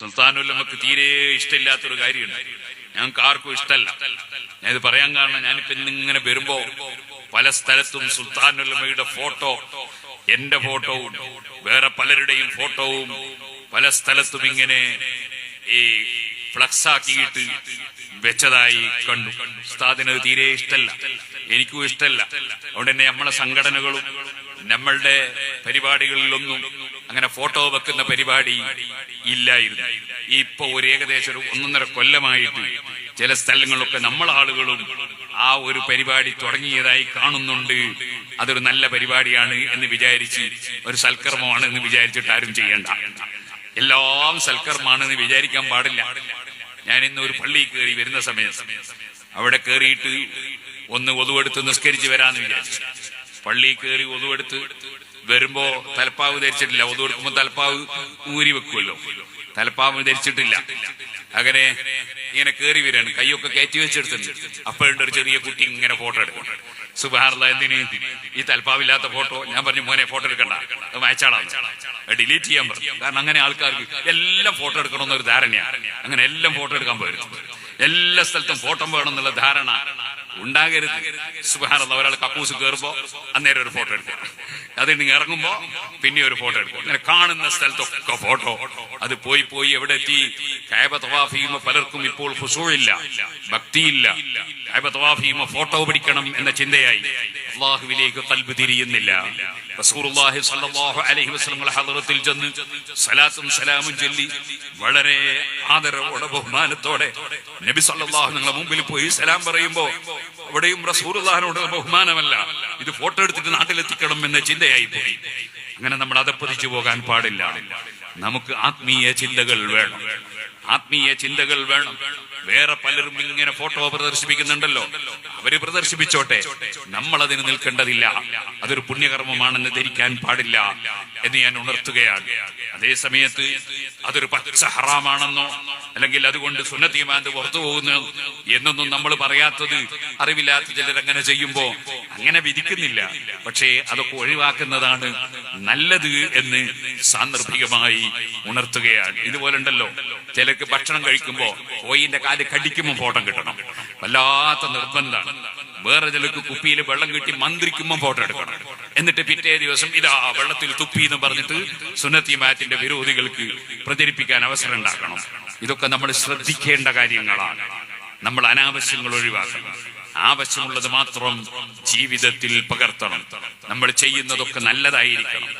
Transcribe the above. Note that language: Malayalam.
സുൽത്താനുല്ലമക്ക് തീരെ ഇഷ്ടമില്ലാത്തൊരു കാര്യമുണ്ട്. ഞങ്ങൾക്ക് ആർക്കും ഇഷ്ടമല്ല. ഞാനിത് പറയാൻ കാരണം, ഞാനിപ്പോ ഇന്നിങ്ങനെ വരുമ്പോ പല സ്ഥലത്തും സുൽത്താനുല്ലമയുടെ ഫോട്ടോ, എന്റെ ഫോട്ടോവും വേറെ പലരുടെയും ഫോട്ടോവും പല സ്ഥലത്തും ഇങ്ങനെ ഈ ഫ്ലക്സ് ആക്കിയിട്ട് വെച്ചതായി കണ്ടു. ഉസ്താദിനത് തീരെ ഇഷ്ടമല്ല, എനിക്കും ഇഷ്ടമല്ല. അതുകൊണ്ട് തന്നെ നമ്മളെ സംഘടനകളും നമ്മളുടെ പരിപാടികളിലൊന്നും അങ്ങനെ ഫോട്ടോ വെക്കുന്ന പരിപാടി ഇല്ലായിരുന്നു. ഇപ്പൊ ഒരു ഏകദേശം 1.5 കൊല്ലമായിട്ട് ചില സ്ഥലങ്ങളിലൊക്കെ നമ്മളാളുകളും ആ ഒരു പരിപാടി തുടങ്ങിയതായി കാണുന്നുണ്ട്. അതൊരു നല്ല പരിപാടിയാണ് എന്ന് വിചാരിച്ച്, ഒരു സൽക്കർമ്മമാണ് എന്ന് വിചാരിച്ചിട്ട് ആരും ചെയ്യണ്ട. എല്ലാം സൽക്കർമ്മാണെന്ന് വിചാരിക്കാൻ പാടില്ല. ഞാൻ ഇന്ന് ഒരു പള്ളിയിൽ കയറി വരുന്ന സമയത്ത് അവിടെ കയറിയിട്ട് ഒന്ന് ഒതുവെടുത്ത് നിസ്കരിച്ച് വരാന്ന് വിചാരിച്ചു. പള്ളിയിൽ കയറി ഒതുവെടുത്ത് വരുമ്പോ തലപ്പാവ് ധരിച്ചിട്ടില്ല. ഒതുവെടുക്കുമ്പോ തലപ്പാവ് ഊരി വെക്കുമല്ലോ, തലപ്പാവ് ധരിച്ചിട്ടില്ല. അങ്ങനെ ഇങ്ങനെ കയറി വരികയാണ്, കൈയൊക്കെ കയറ്റി വെച്ചെടുത്തിട്ടുണ്ട്. അപ്പോഴുണ്ട് ഒരു ചെറിയ കുട്ടി ഇങ്ങനെ ഫോട്ടോ എടുക്കും. സുബ്ഹാനല്ലാഹ്, എന്തിന് ഈ തലപ്പാവില്ലാത്ത ഫോട്ടോ? ഞാൻ പറഞ്ഞു, മോനെ ഫോട്ടോ എടുക്കണ്ട, അത് വായിച്ചാളാണ്, ഡിലീറ്റ് ചെയ്യാൻ പറഞ്ഞു. കാരണം അങ്ങനെ ആൾക്കാർക്ക് എല്ലാം ഫോട്ടോ എടുക്കണമെന്നൊരു ധാരണയാണ്. അങ്ങനെ എല്ലാം ഫോട്ടോ എടുക്കാൻ പോയിരുന്നു. എല്ലാ സ്ഥലത്തും ഫോട്ടോ വേണമെന്നുള്ള ധാരണ ഉണ്ടാകരുത്. സുബ്ഹാനല്ലാഹ്, ഒരാൾ കക്കൂസ് കയറുമ്പോ അന്നേരം ഒരു ഫോട്ടോ എടുക്കുക, അതിന് ഇറങ്ങുമ്പോ പിന്നെ ഒരു ഫോട്ടോ എടുക്കും. അങ്ങനെ കാണുന്ന സ്ഥലത്തൊക്കെ ഫോട്ടോ. അത് പോയി പോയി എവിടെ എത്തി? കഅബ തവാഫ് ചെയ്യുമ്പോ പലർക്കും ഇപ്പോൾ ഖുശൂഇല്ല, ഭക്തിയില്ല. കഅബ തവാഫ് ചെയ്യുമ്പോ ഫോട്ടോ പിടിക്കണം എന്ന ചിന്തയായി അല്ലാഹുവിലേക്ക് ഖൽബ് തിരിയുന്നില്ല. റസൂലുള്ളാഹി സ്വല്ലല്ലാഹു അലൈഹി വസല്ലം ഹദ്റത്തിൽ ചെന്ന് സലാത്തും സലാമും ചൊല്ലി വളരെ ആദരവോടെ ബഹുമാനത്തോടെ നബി സല്ലല്ലാഹു നിങ്ങളുടെ മുമ്പിൽ പോയി സലാം പറയുമ്പോ അവിടെയും റസൂലുള്ളാഹിനോട് ബഹുമാനമല്ല, ഇത് ഫോട്ടോ എടുത്തിട്ട് നാട്ടിലെത്തിക്കണം എന്ന ചിന്തയായി പോയി. അങ്ങനെ നമ്മൾ അതപ്പതിച്ചു പോകാൻ പാടില്ല. നമുക്ക് ആത്മീയ ചിന്തകൾ വേണം, ആത്മീയ ചിന്തകൾ വേണം. വേറെ പലരും ഇങ്ങനെ ഫോട്ടോ പ്രദർശിപ്പിക്കുന്നുണ്ടല്ലോ, അവര് പ്രദർശിപ്പിച്ചോട്ടെ, നമ്മൾ അതിന് നിൽക്കേണ്ടതില്ല. അതൊരു പുണ്യകർമ്മമാണെന്ന് ധരിക്കാൻ പാടില്ല എന്ന് ഞാൻ ഉണർത്തുകയാണ്. അതേ സമയത്ത് അതൊരു പച്ച ഹറാമാണെന്നോ അല്ലെങ്കിൽ അതുകൊണ്ട് സുന്നത്തിമാന്ത് പുറത്തു പോകുന്നു എന്നൊന്നും നമ്മൾ പറയാത്തത് അറിവില്ലാത്ത ചിലരങ്ങനെ ചെയ്യുമ്പോ അങ്ങനെ വിധിക്കുന്നില്ല. പക്ഷേ അതൊക്കെ ഒഴിവാക്കുന്നതാണ് നല്ലത് എന്ന് സാന്ദർഭികമായി ഉണർത്തുകയാണ്. ഇതുപോലെ ഉണ്ടല്ലോ, ചിലർക്ക് ഭക്ഷണം കഴിക്കുമ്പോ കോയിന്റെ കാല് കടിക്കുമ്പോൾ ഫോട്ടോ കിട്ടണം, വല്ലാത്ത നിർബന്ധമാണ്. വേറെ ചിലർക്ക് കുപ്പിയിൽ വെള്ളം കിട്ടി മന്ത്രിക്കുമ്പോൾ ഫോട്ടോ എടുക്കണം. എന്നിട്ട് പിറ്റേ ദിവസം ഇതാ വെള്ളത്തിൽ തുപ്പി എന്ന് പറഞ്ഞിട്ട് സുന്നത്തിമാത്തിന്റെ വിരോധികൾക്ക് പ്രചരിപ്പിക്കാൻ അവസരം ഉണ്ടാക്കണം. ഇതൊക്കെ നമ്മൾ ശ്രദ്ധിക്കേണ്ട കാര്യങ്ങളാണ്. നമ്മൾ അനാവശ്യങ്ങൾ ഒഴിവാക്കണം, ആവശ്യമുള്ളത് മാത്രം ജീവിതത്തിൽ പകർത്തണം. നമ്മൾ ചെയ്യുന്നതൊക്കെ നല്ലതായിരിക്കണം.